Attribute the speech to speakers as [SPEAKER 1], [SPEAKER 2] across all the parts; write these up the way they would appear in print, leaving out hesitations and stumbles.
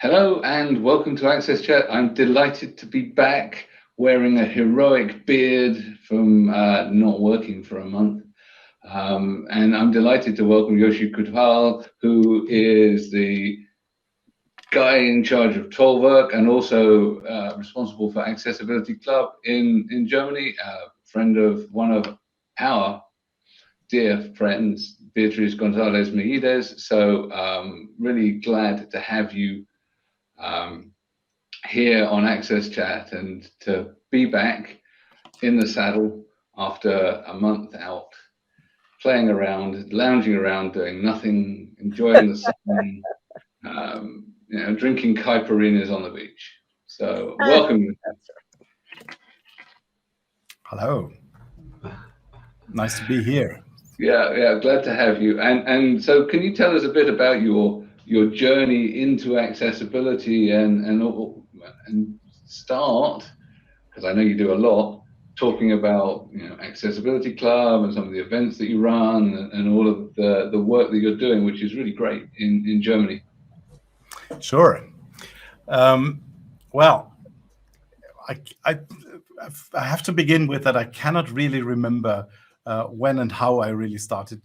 [SPEAKER 1] Hello and welcome to AXSChat. I'm delighted to be back wearing a heroic beard from not working for a month. And I'm delighted to welcome Joschi Kuphal, who is the guy in charge of toll work and also responsible for Accessibility Club in Germany, a friend of one of our dear friends, Beatriz Gonzalez Meides. So really glad to have you um, here on AXSChat and to be back in the saddle after a month out playing around, lounging around, doing nothing, enjoying the sun, drinking caipirinhas on the beach. So welcome.
[SPEAKER 2] Hello. Nice to be here.
[SPEAKER 1] Yeah, glad to have you. And so, can you tell us a bit about your journey into accessibility and start, because I know you do a lot, talking about Accessibility Club and some of the events that you run and all of the work that you're doing, which is really great in Germany.
[SPEAKER 2] Sure. Well, I have to begin with that I cannot really remember when and how I really started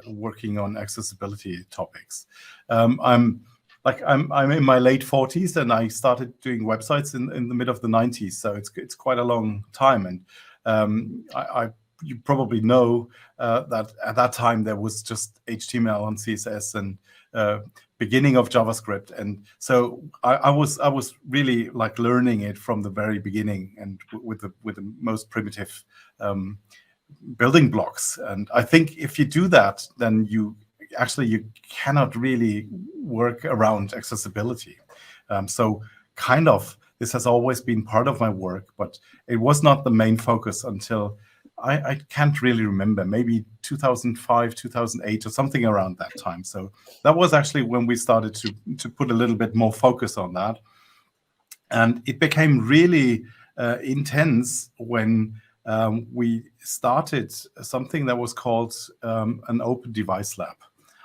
[SPEAKER 2] working on accessibility topics. I'm in my late 40s and I started doing websites in the mid of the 90s, so it's quite a long time. And you probably know that at that time there was just HTML and CSS and beginning of JavaScript, and so I was really like learning it from the very beginning and with the most primitive building blocks. And I think if you do that, then you cannot really work around accessibility. So kind of this has always been part of my work, but it was not the main focus until I can't really remember, maybe 2005, 2008 or something around that time. So that was actually when we started to put a little bit more focus on that. And it became really intense when we started something that was called an Open Device Lab.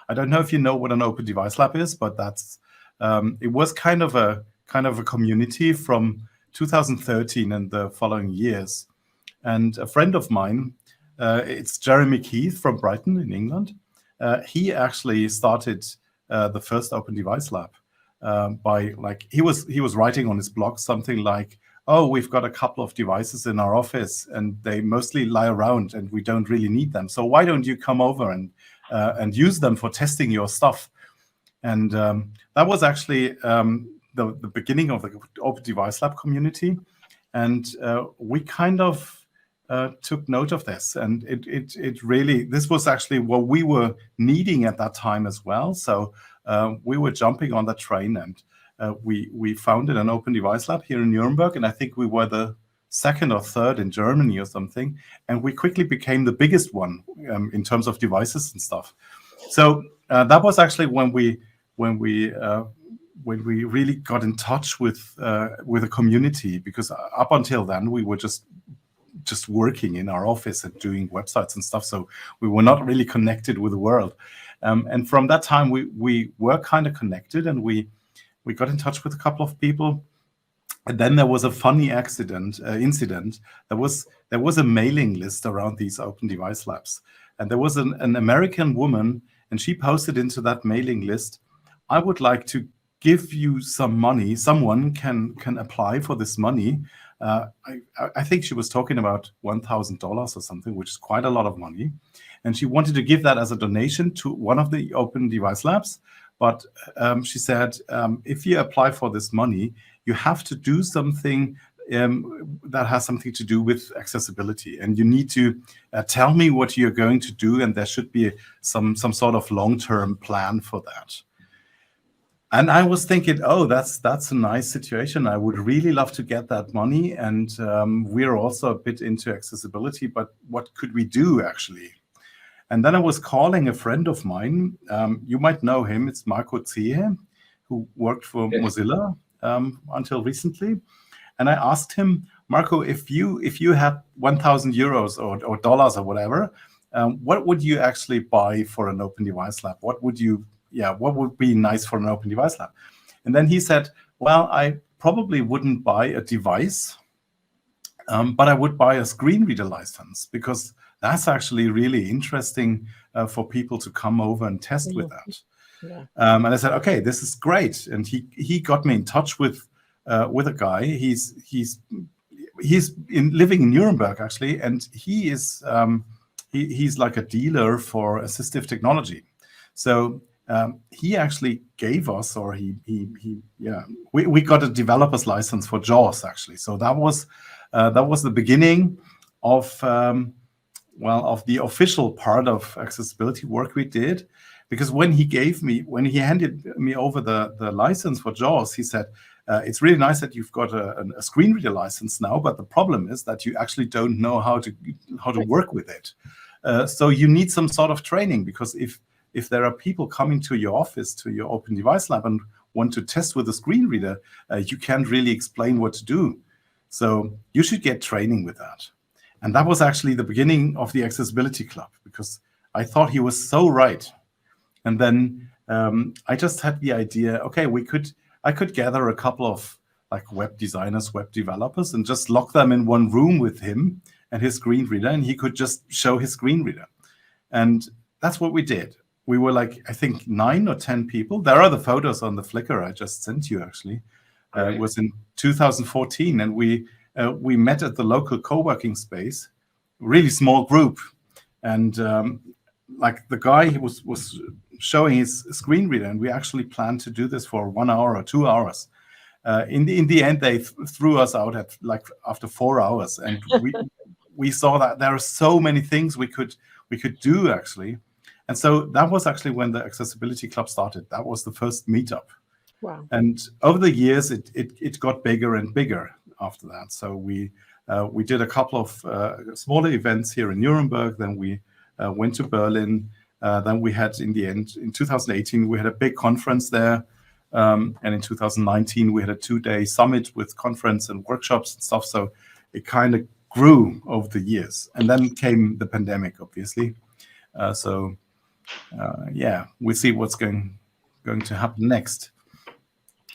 [SPEAKER 2] I don't know if you know what an Open Device Lab is, but it was kind of a community from 2013 and the following years. And a friend of mine, it's Jeremy Keith from Brighton in England. He actually started the first Open Device Lab by he was writing on his blog something like, "Oh, we've got a couple of devices in our office, and they mostly lie around, and we don't really need them. So why don't you come over and use them for testing your stuff?" And that was actually the beginning of the Open Device Lab community, and we kind of took note of this, and it really, this was actually what we were needing at that time as well. So we were jumping on the train, and we founded an Open Device Lab here in Nuremberg, and I think we were the second or third in Germany or something, and we quickly became the biggest one in terms of devices and stuff. So that was actually when we really got in touch with a community, because up until then we were just working in our office and doing websites and stuff, so we were not really connected with the world. And from that time we were kind of connected, and we got in touch with a couple of people. And then there was a funny incident. There was a mailing list around these Open Device Labs, and there was an American woman, and she posted into that mailing list, "I would like to give you some money. Someone can apply for this money." I think she was talking about $1,000 or something, which is quite a lot of money. And she wanted to give that as a donation to one of the Open Device Labs. But she said, if you apply for this money, you have to do something that has something to do with accessibility. And you need to tell me what you're going to do, and there should be some sort of long-term plan for that. And I was thinking, oh, that's a nice situation. I would really love to get that money. And we're also a bit into accessibility, but what could we do actually? And then I was calling a friend of mine. You might know him. It's Marco Zehe, who worked for Mozilla until recently. And I asked him, Marco, if you had 1,000 euros or dollars or whatever, what would you actually buy for an Open Device Lab? What would be nice for an Open Device Lab? And then he said, well, I probably wouldn't buy a device, but I would buy a screen reader license, because that's actually really interesting for people to come over and test with that.
[SPEAKER 3] Yeah.
[SPEAKER 2] And I said, okay, this is great. And he got me in touch with a guy. He's living in Nuremberg, actually, and he is he's like a dealer for assistive technology. So he actually gave us, or we got a developer's license for JAWS, actually. So that was the beginning of of the official part of accessibility work we did. Because when he handed me over the license for JAWS, he said, it's really nice that you've got a screen reader license now, but the problem is that you actually don't know how to work with it. So you need some sort of training, because if there are people coming to your office, to your open device lab, and want to test with a screen reader, you can't really explain what to do. So you should get training with that. And that was actually the beginning of the Accessibility Club, because I thought he was so right. And then I just had the idea, okay, I could gather a couple of like web designers, web developers, and just lock them in one room with him and his screen reader, and he could just show his screen reader. And that's what we did. We were like, I think 9 or 10 people. There are the photos on the Flickr I just sent you, actually. It was in 2014, and we met at the local co-working space, really small group. And like the guy was showing his screen reader, and we actually planned to do this for 1 hour or 2 hours. In the end, they threw us out at like after 4 hours, and we saw that there are so many things we could do, actually. And so that was actually when the Accessibility Club started. That was the first meetup.
[SPEAKER 3] Wow.
[SPEAKER 2] And over the years, it got bigger and bigger after that. So we did a couple of smaller events here in Nuremberg. Then we went to Berlin. Then we had, in the end, in 2018, we had a big conference there. And in 2019, we had a 2-day summit with conference and workshops and stuff. So it kind of grew over the years. And then came the pandemic, obviously. We'll see what's going to happen next.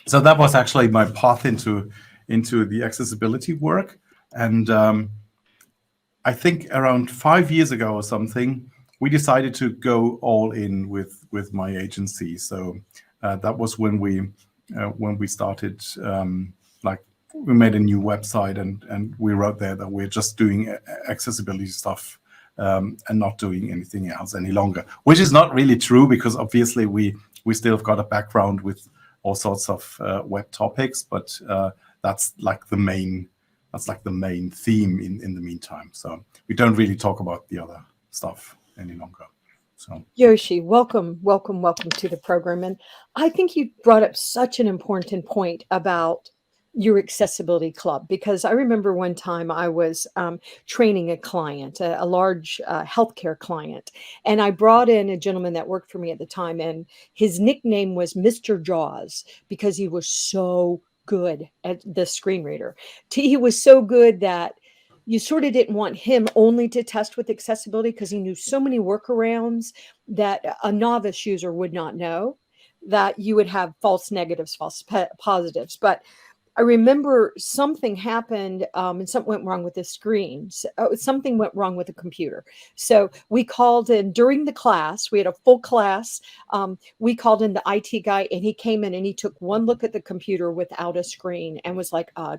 [SPEAKER 2] So that was actually my path into the accessibility work. And I think around 5 years ago or something, we decided to go all in with my agency. So that was when we started, we made a new website, and we wrote there that we're just doing accessibility stuff and not doing anything else any longer, which is not really true, because obviously we still have got a background with all sorts of web topics, but that's like the main theme in the meantime. So we don't really talk about the other stuff any longer. So
[SPEAKER 3] Joschi, welcome to the program. And I think you brought up such an important point about your accessibility club, because I remember one time I was training a client, a large healthcare client, and I brought in a gentleman that worked for me at the time, and his nickname was Mr. Jaws, because he was so good at the screen reader. He was so good that you sort of didn't want him only to test with accessibility, because he knew so many workarounds that a novice user would not know, that you would have false negatives, false positives. But I remember something happened and something went wrong with the screens. Something went wrong with the computer. So we called in during the class. We had a full class. We called in the IT guy, and he came in and he took one look at the computer without a screen and was like, I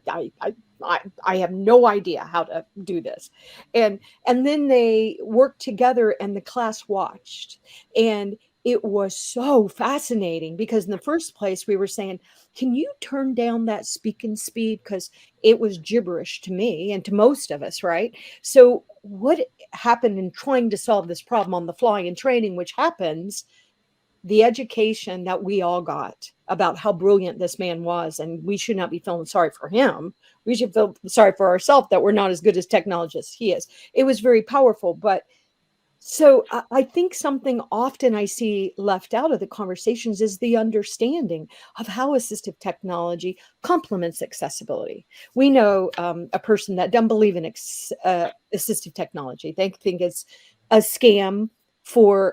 [SPEAKER 3] have no idea how to do this. And then they worked together, and the class watched. And it was so fascinating, because in the first place, we were saying, can you turn down that speaking speed? Because it was gibberish to me and to most of us, right? So what happened in trying to solve this problem on the fly in training, which happens, the education that we all got about how brilliant this man was, and we should not be feeling sorry for him. We should feel sorry for ourselves that we're not as good as technologists he is. It was very powerful. But so I think something often I see left out of the conversations is the understanding of how assistive technology complements accessibility. We know a person that doesn't believe in assistive technology. They think it's a scam for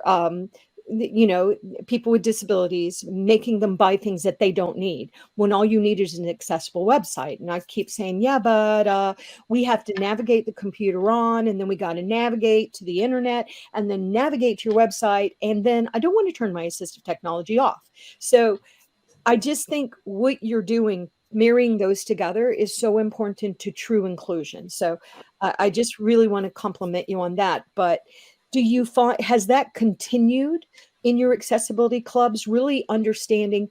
[SPEAKER 3] people with disabilities, making them buy things that they don't need when all you need is an accessible website. And I keep saying, yeah, but we have to navigate the computer on, and then we got to navigate to the internet, and then navigate to your website. And then I don't want to turn my assistive technology off. So I just think what you're doing, marrying those together, is so important to true inclusion. So I just really want to compliment you on that. But do you find, has that continued in your accessibility clubs, really understanding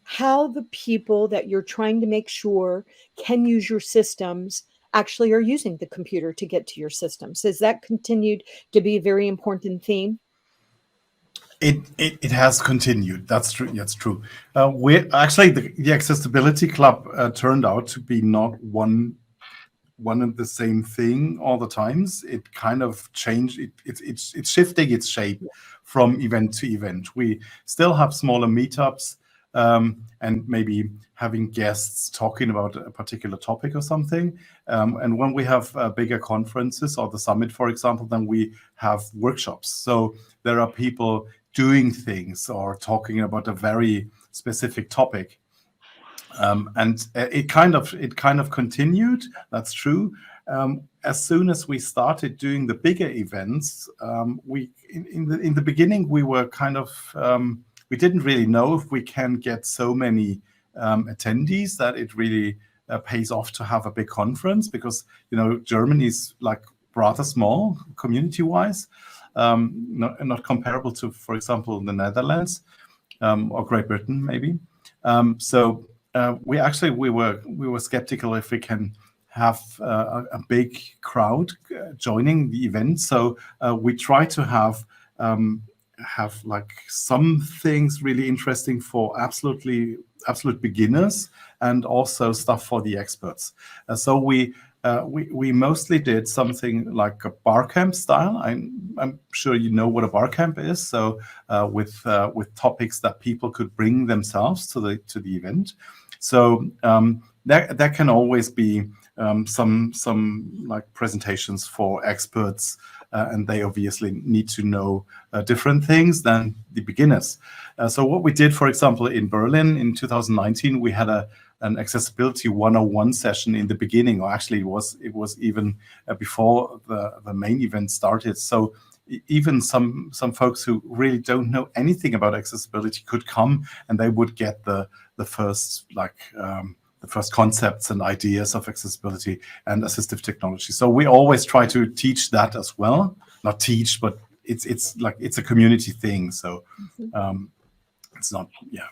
[SPEAKER 3] how the people that you're trying to make sure can use your systems actually are using the computer to get to your systems? Has that continued to be a very important theme?
[SPEAKER 2] It has continued. That's true. That's true. We actually, the accessibility club turned out to be not one and the same thing all the times. It kind of changed. It's shifting its shape from event to event. We still have smaller meetups, and maybe having guests talking about a particular topic or something. And when we have bigger conferences, or the summit, for example, then we have workshops. So there are people doing things or talking about a very specific topic. And it kind of continued. That's true. As soon as we started doing the bigger events, we in the beginning we were kind of we didn't really know if we can get so many attendees that it really pays off to have a big conference, because Germany is like rather small community-wise, not comparable to, for example, the Netherlands or Great Britain maybe. So we were skeptical if we can have a big crowd joining the event. So we try to have like some things really interesting for absolute beginners, and also stuff for the experts. So we mostly did something like a bar camp style. I'm sure you know what a bar camp is. So with topics that people could bring themselves to the event. So that can always be some like presentations for experts, and they obviously need to know different things than the beginners. So what we did, for example, in Berlin in 2019, we had an accessibility 101 session in the beginning, or actually it was even before the main event started. So even some folks who really don't know anything about accessibility could come, and they would get the first the first concepts and ideas of accessibility and assistive technology. So we always try to teach that as well. Not teach, but it's like it's a community thing. So it's not, yeah.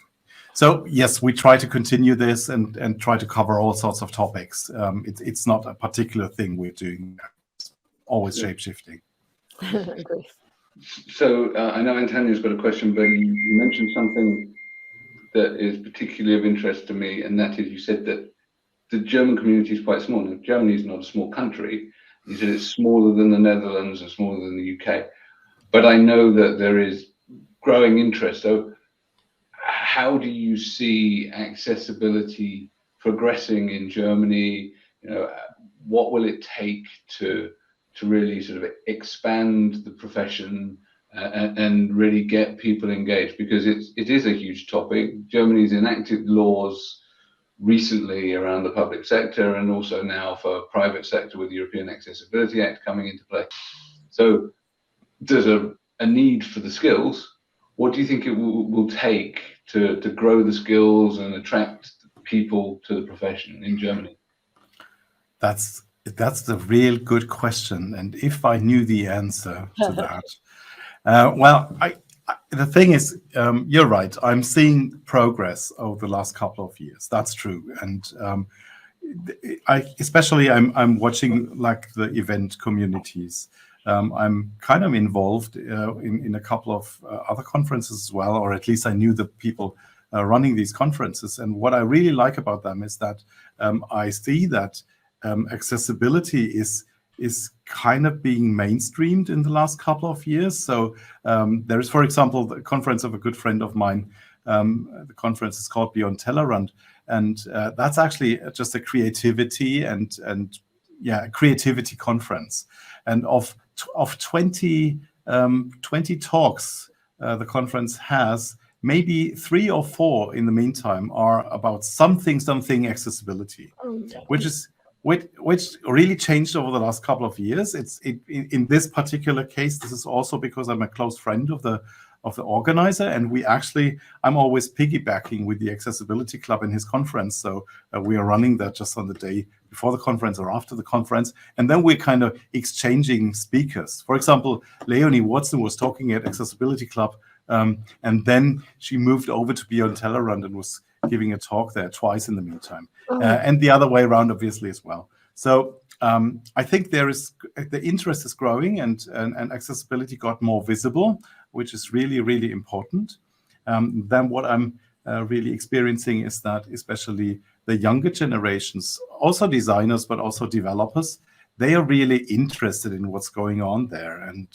[SPEAKER 2] So yes, we try to continue this and try to cover all sorts of topics. It's not a particular thing we're doing. It's always shape-shifting.
[SPEAKER 3] Agree.
[SPEAKER 1] So I know Antonia's got a question, but you mentioned something that is particularly of interest to me, and that is, you said that the German community is quite small. Now, Germany is not a small country. You said it's smaller than the Netherlands and smaller than the UK. But I know that there is growing interest. So how do you see accessibility progressing in Germany? What will it take to really sort of expand the profession and really get people engaged? Because it is a huge topic. Germany's enacted laws recently around the public sector, and also now for private sector with the European Accessibility Act coming into play. So there's a need for the skills. What do you think it will take to grow the skills and attract people to the profession in Germany?
[SPEAKER 2] That's the real good question. And if I knew the answer to that, well, the thing is, you're right. I'm seeing progress over the last couple of years. That's true. And I'm watching like the event communities. I'm kind of involved in a couple of other conferences as well, or at least I knew the people running these conferences. And what I really like about them is that I see that accessibility is kind of being mainstreamed in the last couple of years. So there is, for example, the conference of a good friend of mine. The conference is called Beyond Tellerrand, and that's actually just a creativity and creativity conference. And of 20 talks, the conference has, maybe 3 or 4 in the meantime are about something accessibility, which really changed over the last couple of years. In this particular case, this is also because I'm a close friend of the organizer, and I'm always piggybacking with the Accessibility Club in his conference. So we are running that just on the day before the conference or after the conference, and then we're kind of exchanging speakers. For example, Leonie Watson was talking at Accessibility Club, and then she moved over to Beyond Tellerrand and was giving a talk there twice in the meantime, and the other way around, obviously, as well. So I think the interest is growing, and accessibility got more visible, which is really, really important. Then what I'm really experiencing is that especially the younger generations, also designers, but also developers, they are really interested in what's going on there, and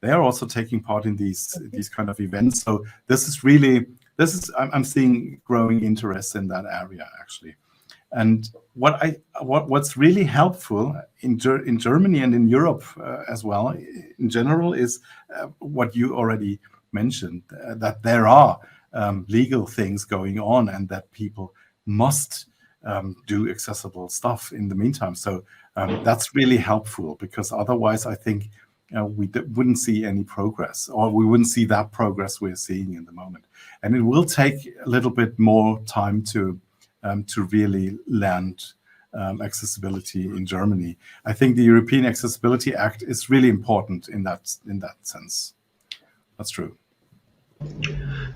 [SPEAKER 2] they are also taking part in these kind of events. So I'm seeing growing interest in that area, actually. And what's really helpful in Germany and in Europe as well in general is what you already mentioned, that there are legal things going on and that people must do accessible stuff in the meantime. So that's really helpful, because otherwise I think we wouldn't see any progress, or we wouldn't see that progress we're seeing in the moment. And it will take a little bit more time to really land accessibility in Germany. I think the European Accessibility Act is really important in that sense. That's true.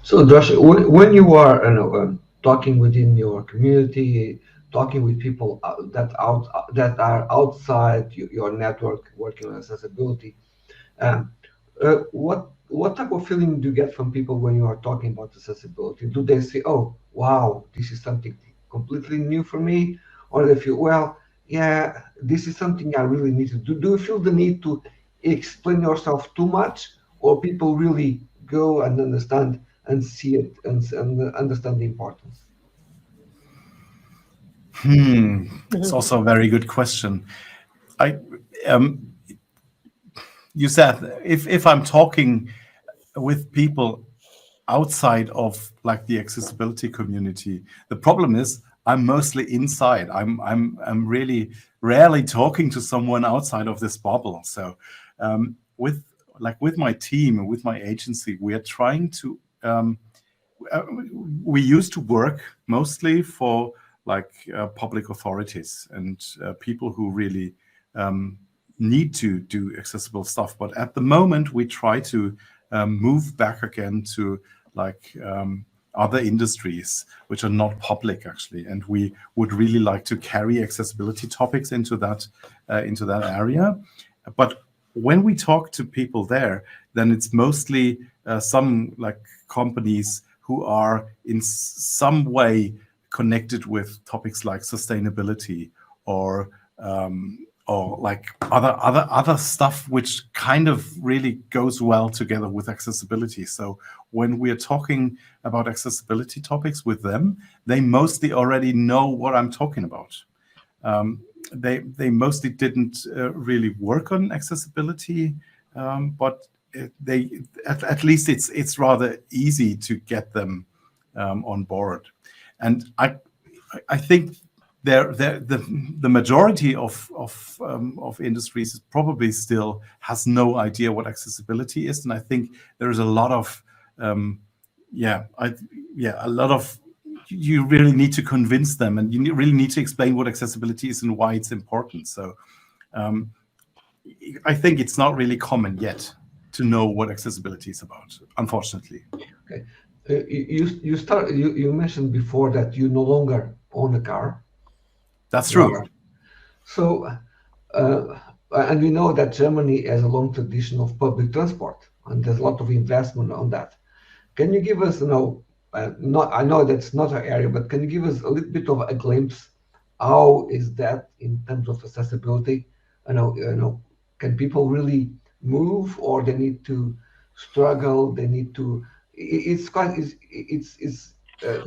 [SPEAKER 4] So, Josh, when you are talking within your community, talking with people that are outside your network, working on accessibility, what type of feeling do you get from people when you are talking about accessibility? Do they say, "Oh, wow, this is something completely new for me," or they feel, "Well, yeah, this is something I really need to do"? Do you feel the need to explain yourself too much, or people really go and understand and see it and understand the importance?
[SPEAKER 2] It's also a very good question. You said if I'm talking with people outside of like the accessibility community, the problem is I'm mostly inside. I'm really rarely talking to someone outside of this bubble. So with my team and with my agency, we are trying to we used to work mostly for public authorities and people who really need to do accessible stuff. But at the moment, we try to move back again to other industries which are not public, actually, and we would really like to carry accessibility topics into that area. But when we talk to people there, then it's mostly some companies who are in some way connected with topics like sustainability or other stuff which kind of really goes well together with accessibility. So when we're talking about accessibility topics with them, they mostly already know what I'm talking about. They mostly didn't really work on accessibility, but they at least it's rather easy to get them on board. And I think the majority of industries probably still has no idea what accessibility is, and I think there is a lot of you really need to convince them, and you really need to explain what accessibility is and why it's important. So I think it's not really common yet to know what accessibility is about, unfortunately.
[SPEAKER 4] Okay, you mentioned before that you no longer own a car.
[SPEAKER 2] That's true.
[SPEAKER 4] So, and we know that Germany has a long tradition of public transport, and there's a lot of investment on that. Can you give us, I know that's not our area, but can you give us a little bit of a glimpse? How is that in terms of accessibility? Can people really move, or they need to struggle? They need to. It's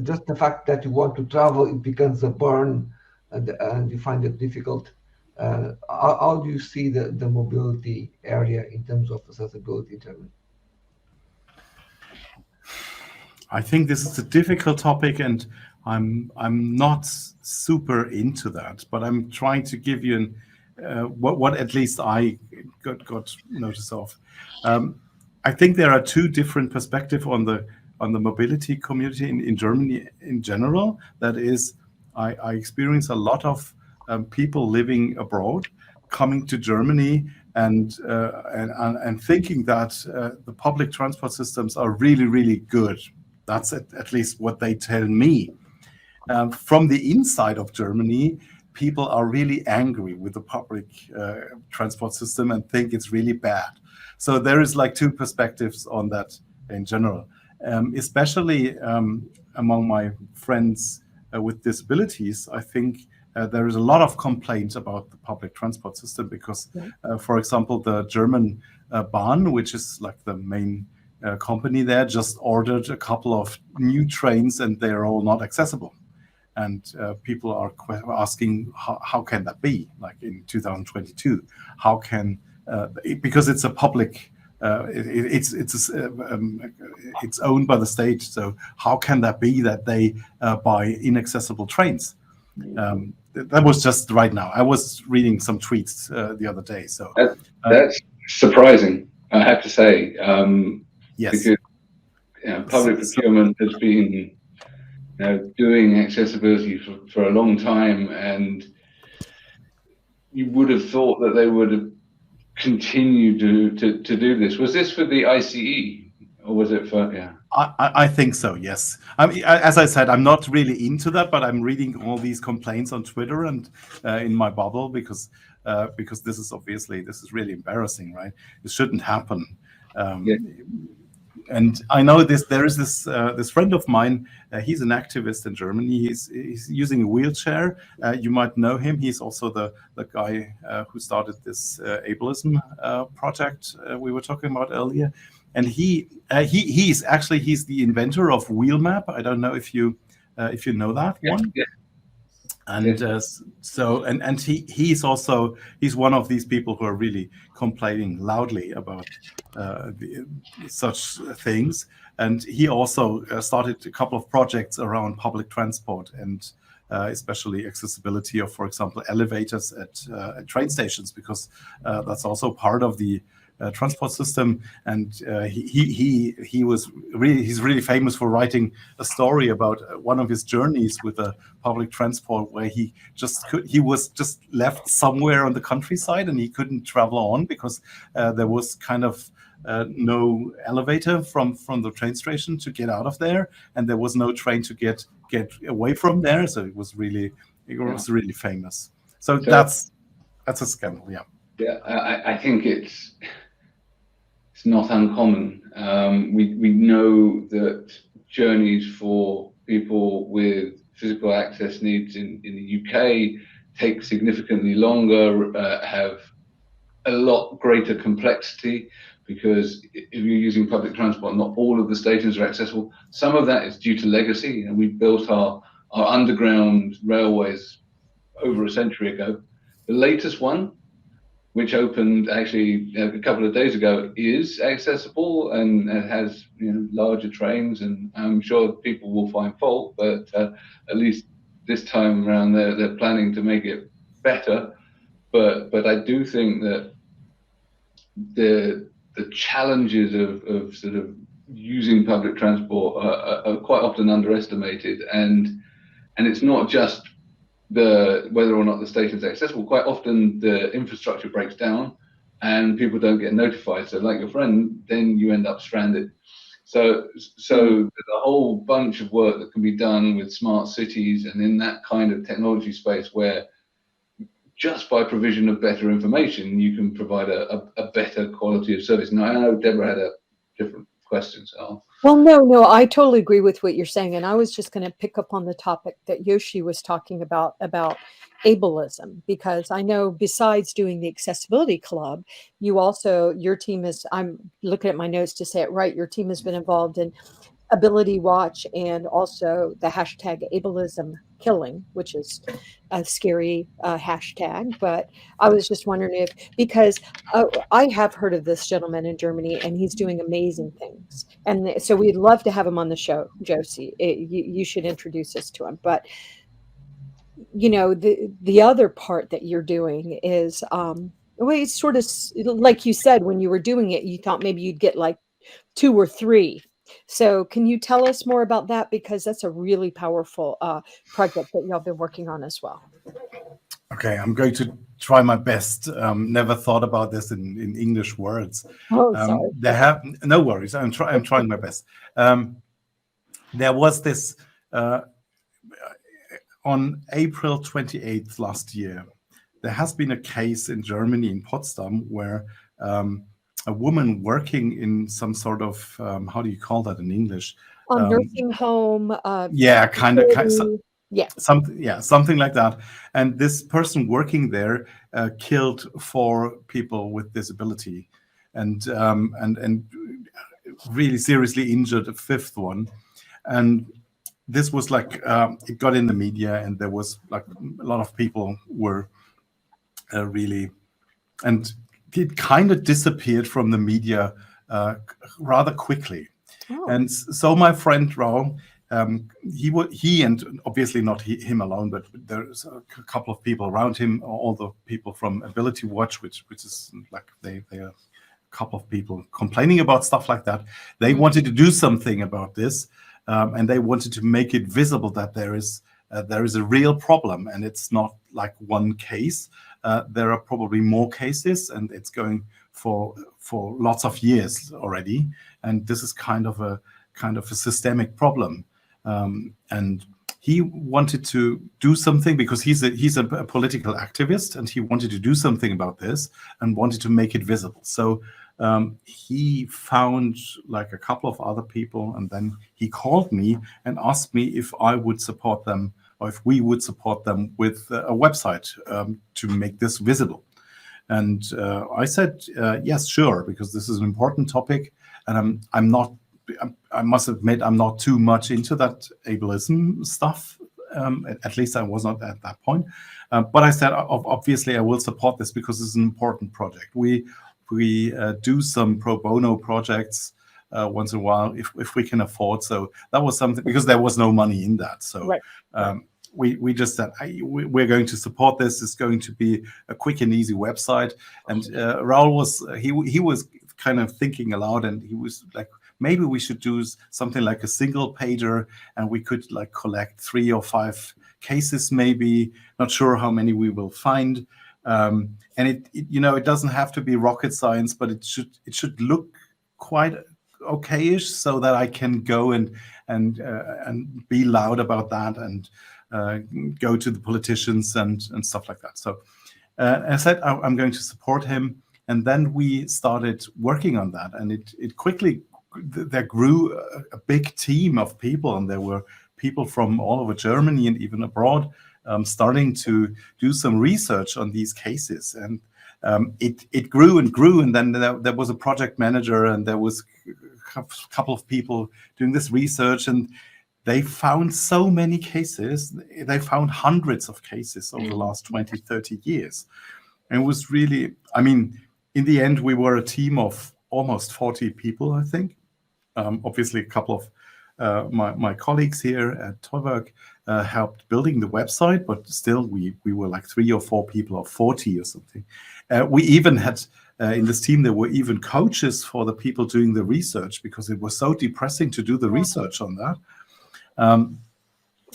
[SPEAKER 4] just the fact that you want to travel, it becomes a burn, and you find it difficult. How do you see the mobility area in terms of accessibility in Germany?
[SPEAKER 2] I think this is a difficult topic, and I'm not super into that, but I'm trying to give you what at least I got notice of. I think there are two different perspectives on the mobility community in Germany in general. That is, I experience a lot of people living abroad coming to Germany and thinking that the public transport systems are really, really good. That's at least what they tell me. From the inside of Germany, people are really angry with the public transport system and think it's really bad. So there is like two perspectives on that in general, especially among my friends with disabilities. I think there is a lot of complaints about the public transport system because, for example, the German Bahn, which is like the main company there, just ordered a couple of new trains and they're all not accessible. And people are asking, how can that be? Like in 2022, how can because it's a public, it's owned by the state. So how can that be that they buy inaccessible trains? That was just right now. I was reading some tweets the other day. So
[SPEAKER 1] that's surprising, I have to say.
[SPEAKER 2] Yes,
[SPEAKER 1] because public procurement has been doing accessibility for a long time, and you would have thought that they would have continued to do this. Was this for the ICE, or was it for? Yeah,
[SPEAKER 2] I think so. Yes. I mean, as I said, I'm not really into that, but I'm reading all these complaints on Twitter and in my bubble because this is really embarrassing, right? It shouldn't happen.
[SPEAKER 1] yeah.
[SPEAKER 2] And I know there is this friend of mine. He's an activist in Germany. He's using a wheelchair. You might know him. He's also the guy who started this ableism project we were talking about earlier. And he's the inventor of Wheelmap. I don't know if you know that one.
[SPEAKER 1] Yeah.
[SPEAKER 2] And he's one of these people who are really complaining loudly about such things. And he also started a couple of projects around public transport and especially accessibility of, for example, elevators at train stations, because that's also part of the transport system. And he's really famous for writing a story about one of his journeys with a public transport where he was just left somewhere on the countryside and he couldn't travel on because there was kind of no elevator from the train station to get out of there, and there was no train to get away from there. So it was really famous. So that's a scandal.
[SPEAKER 1] Yeah, I think it's not uncommon. We know that journeys for people with physical access needs in the UK take significantly longer, have a lot greater complexity, because if you're using public transport, not all of the stations are accessible. Some of that is due to legacy, and we built our underground railways over a century ago. The latest one, which opened actually a couple of days ago, is accessible and it has larger trains, and I'm sure people will find fault, but at least this time around they're planning to make it better. But I do think that the challenges of sort of using public transport are quite often underestimated, and it's not just whether or not the station is accessible. Quite often the infrastructure breaks down and people don't get notified. So like your friend, then you end up stranded. So there's a whole bunch of work that can be done with smart cities and in that kind of technology space, where just by provision of better information, you can provide a better quality of service. Now, I know Deborah had a different question. So.
[SPEAKER 3] Well, no, I totally agree with what you're saying. And I was just going to pick up on the topic that Joschi was talking about ableism, because I know besides doing the Accessibility Club, your team is, I'm looking at my notes to say it right, your team has been involved in Ability Watch and also the hashtag ableism killing, which is a scary hashtag. But I was just wondering if, because I have heard of this gentleman in Germany and he's doing amazing things. And so we'd love to have him on the show, Josie. You should introduce us to him. But, the other part that you're doing is, well, it's sort of like you said, when you were doing it, you thought maybe you'd get like 2 or 3. So can you tell us more about that? Because that's a really powerful project that y'all been working on as well.
[SPEAKER 2] Okay, I'm going to try my best. Never thought about this in English words.
[SPEAKER 3] Oh, sorry.
[SPEAKER 2] No worries. I'm trying my best. There was this on April 28th last year. There has been a case in Germany, in Potsdam, where a woman working in some sort of how do you call that in English?
[SPEAKER 3] Nursing home.
[SPEAKER 2] Yeah, kind of.
[SPEAKER 3] Yeah.
[SPEAKER 2] Something like that. And this person working there killed 4 people with disability, and really seriously injured a 5th one. And this was like it got in the media, and there was like a lot of people were really, and it kind of disappeared from the media rather quickly.
[SPEAKER 3] Oh.
[SPEAKER 2] And so my friend Raul, he and obviously not him alone, but there's a couple of people around him, all the people from Ability Watch, which is like they are a couple of people complaining about stuff like that. They wanted to do something about this, and they wanted to make it visible that there is a real problem, and it's not like one case. There are probably more cases, and it's going for lots of years already. And this is kind of a systemic problem. And he wanted to do something because he's a political activist, and he wanted to do something about this and wanted to make it visible. So he found like a couple of other people, and then he called me and asked me if I would support them, or if we would support them with a website to make this visible. And I said, yes, sure, because this is an important topic, and I must admit, I'm not too much into that ableism stuff. At least I was not at that point. But I said, obviously, I will support this because it's an important project. We do some pro bono projects once in a while if we can afford. So that was something, because there was no money in that. So
[SPEAKER 3] right.
[SPEAKER 2] We just said, we're going to support this. It's going to be a quick and easy website. And Raul was kind of thinking aloud, and he was like, maybe we should do something like a single pager, and we could like collect 3 or 5 cases, maybe. Not sure how many we will find. And it doesn't have to be rocket science, but it should look quite okayish, so that I can go and be loud about that, and go to the politicians and stuff like that. So I said I'm going to support him, and then we started working on that, and it quickly, there grew a big team of people, and there were people from all over Germany and even abroad starting to do some research on these cases. And it grew and grew, and then there was a project manager, and there was a couple of people doing this research, and they found so many cases. They found hundreds of cases over the last 20, 30 years. And it was really, in the end, we were a team of almost 40 people, I think. Obviously, a couple of my colleagues here at Tollwerk helped building the website, but still we were like 3 or 4 people, or 40 or something. We even had, in this team, there were even coaches for the people doing the research, because it was so depressing to do the research on that.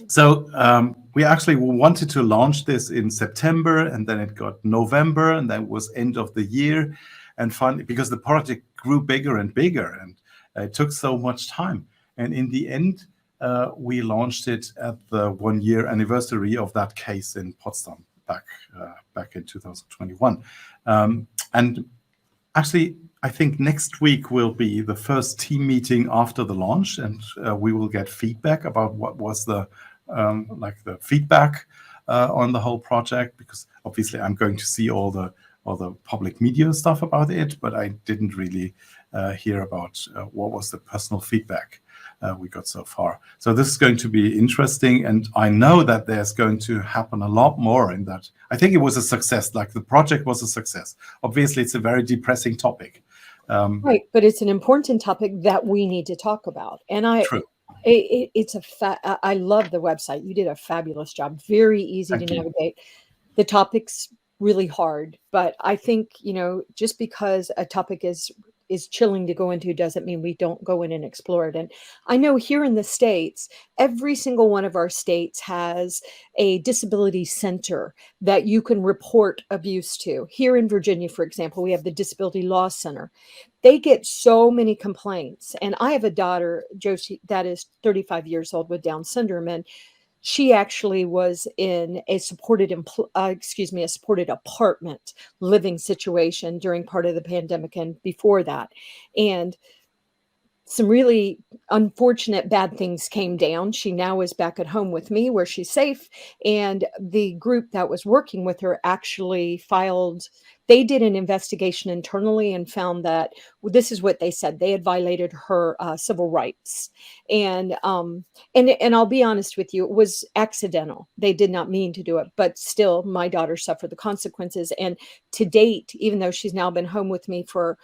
[SPEAKER 2] So we actually wanted to launch this in September, and then it got November, and then it was end of the year. And finally, because the project grew bigger and bigger, and it took so much time. And in the end, we launched it at the 1-year anniversary of that case in Potsdam back in 2021. And actually, I think next week will be the first team meeting after the launch, and we will get feedback about what was the feedback on the whole project, because obviously I'm going to see all the public media stuff about it, but I didn't really hear about what was the personal feedback. we got so far. So this is going to be interesting, and I know that there's going to happen a lot more in that. I think it was a success, like the project was a success. Obviously, it's a very depressing topic.
[SPEAKER 3] Right, but it's an important topic that we need to talk about. And
[SPEAKER 2] True.
[SPEAKER 3] I love the website. You did a fabulous job. Very easy
[SPEAKER 2] Thank
[SPEAKER 3] to
[SPEAKER 2] you.
[SPEAKER 3] navigate. The topic's really hard, but I think, just because a topic is chilling to go into doesn't mean we don't go in and explore it. And I know here in the States, every single one of our states has a disability center that you can report abuse to. Here in Virginia, for example, we have the Disability Law Center. They get so many complaints. And I have a daughter, Joschi, that is 35 years old with Down syndrome. And she actually was in a supported apartment living situation during part of the pandemic and before that. And some really unfortunate bad things came down. She now is back at home with me where she's safe. And the group that was working with her actually they did an investigation internally and found that this is what they said. They had violated her civil rights. And I'll be honest with you, it was accidental. They did not mean to do it, but still my daughter suffered the consequences. And to date, even though she's now been home with me for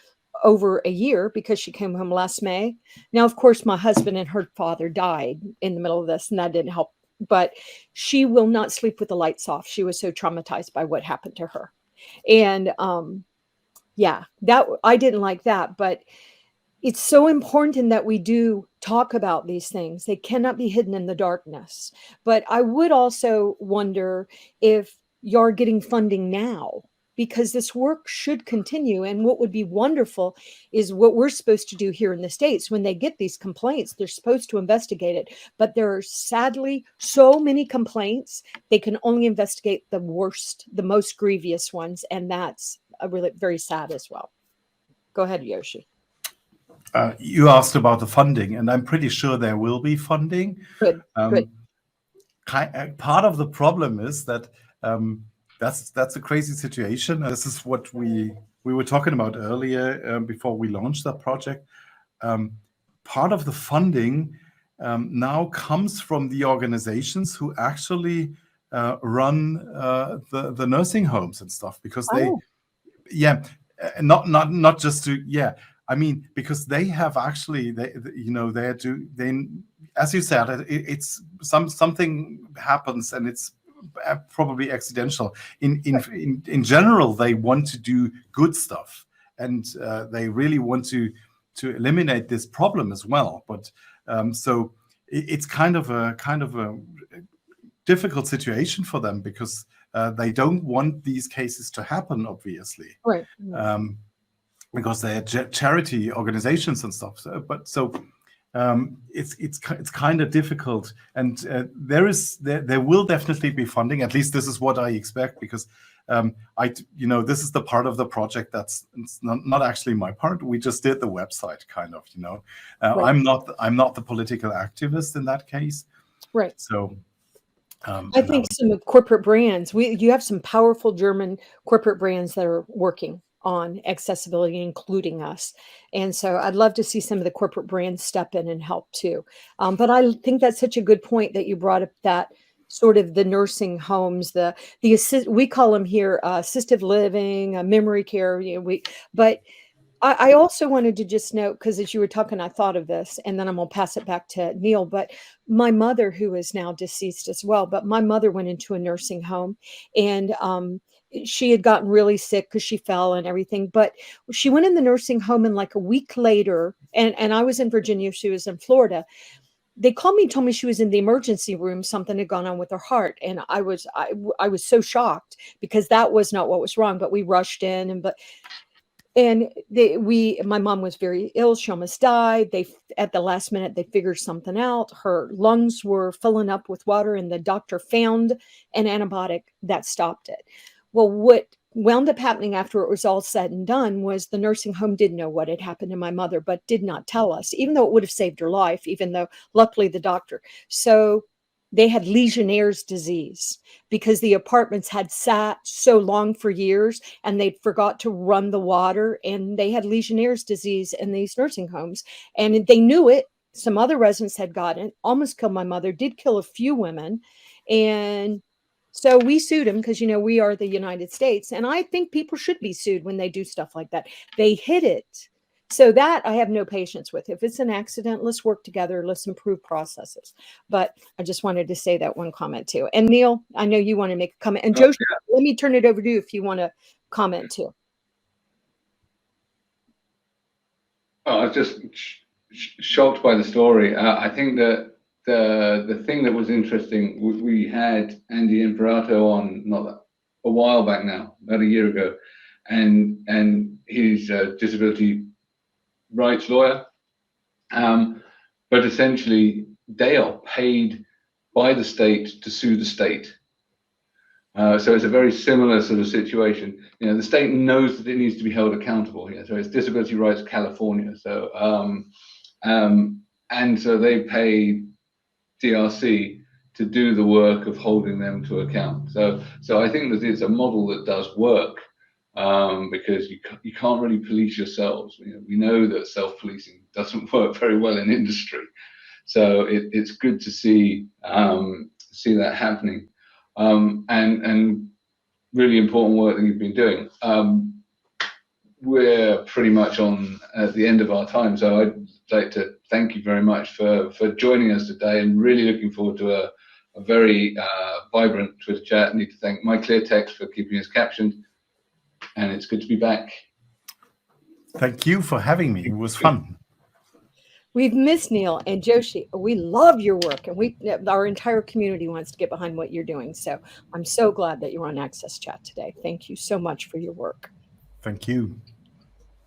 [SPEAKER 3] over a year because she came home last May. Now, of course, my husband and her father died in the middle of this, and that didn't help. But she will not sleep with the lights off. She was so traumatized by what happened to her. And that I didn't like that. But it's so important that we do talk about these things. They cannot be hidden in the darkness. But I would also wonder if you're getting funding now, because this work should continue. And what would be wonderful is what we're supposed to do here in the States. When they get these complaints, they're supposed to investigate it. But there are sadly so many complaints, they can only investigate the worst, the most grievous ones. And that's really very sad as well. Go ahead, Joschi.
[SPEAKER 2] You asked about the funding, and I'm pretty sure there will be funding.
[SPEAKER 3] Good.
[SPEAKER 2] Part of the problem is that that's a crazy situation. This is what we were talking about earlier before we launched that project. Part of the funding now comes from the organizations who actually run the nursing homes and stuff, because not just to I mean, because they have actually they as you said, it's something happens and it's probably accidental. In general, they want to do good stuff, and they really want to eliminate this problem as well. But so it's kind of a difficult situation for them, because they don't want these cases to happen, obviously,
[SPEAKER 3] right?
[SPEAKER 2] Because they're charity organizations and stuff. It's kind of difficult, and there will definitely be funding. At least this is what I expect, because this is the part of the project that's not actually my part. We just did the website, kind of. Right. I'm not the political activist in that case.
[SPEAKER 3] Right.
[SPEAKER 2] So
[SPEAKER 3] I think some corporate brands. You have some powerful German corporate brands that are working on accessibility, including us. And so I'd love to see some of the corporate brands step in and help too. But I think that's such a good point that you brought up, that sort of the nursing homes, we call them here assistive living, memory care. But I also wanted to just note, because as you were talking, I thought of this, and then I'm going to pass it back to Neil. But my mother, who is now deceased as well, but my mother went into a nursing home, and she had gotten really sick because she fell and everything. But she went in the nursing home, and like a week later, and I was in Virginia, she was in Florida. They called me, told me she was in the emergency room. Something had gone on with her heart. And I was so shocked, because that was not what was wrong, but we rushed in my mom was very ill. She almost died. At the last minute, they figured something out. Her lungs were filling up with water, and the doctor found an antibiotic that stopped it. Well, what wound up happening after it was all said and done was the nursing home didn't know what had happened to my mother, but did not tell us, even though it would have saved her life, even though luckily the doctor. So they had Legionnaire's disease, because the apartments had sat so long for years and they'd forgot to run the water, and they had Legionnaire's disease in these nursing homes, and they knew it. some other residents had gotten it, almost killed my mother, did kill a few women. And so we sued him because, we are the United States. And I think people should be sued when they do stuff like that. They hid it. So that I have no patience with. If it's an accident, let's work together. Let's improve processes. But I just wanted to say that one comment too. And Neil, I know you want to make a comment. And Joshi, let me turn it over to you if you want to comment too.
[SPEAKER 1] Oh, I was just shocked by the story. I think that the thing that was interesting, we had Andy Imperato on a while back now, about a year ago, and he's a disability rights lawyer, but essentially they are paid by the state to sue the state. So it's a very similar sort of situation. The state knows that it needs to be held accountable here. So it's Disability Rights California. So and so they pay DRC to do the work of holding them to account. So I think that it's a model that does work, because you can't really police yourselves. We know that self-policing doesn't work very well in industry. So it's good to see that happening. And really important work that you've been doing. We're pretty much at the end of our time, so I'd like to thank you very much for joining us today, and really looking forward to a very vibrant Twitter chat. I need to thank My Clear Text for keeping us captioned, and it's good to be back.
[SPEAKER 2] Thank you for having me. It was fun.
[SPEAKER 3] We've missed Neil and Joshi. We love your work, and our entire community wants to get behind what you're doing. So I'm so glad that you're on AXSChat today. Thank you so much for your work.
[SPEAKER 2] Thank you.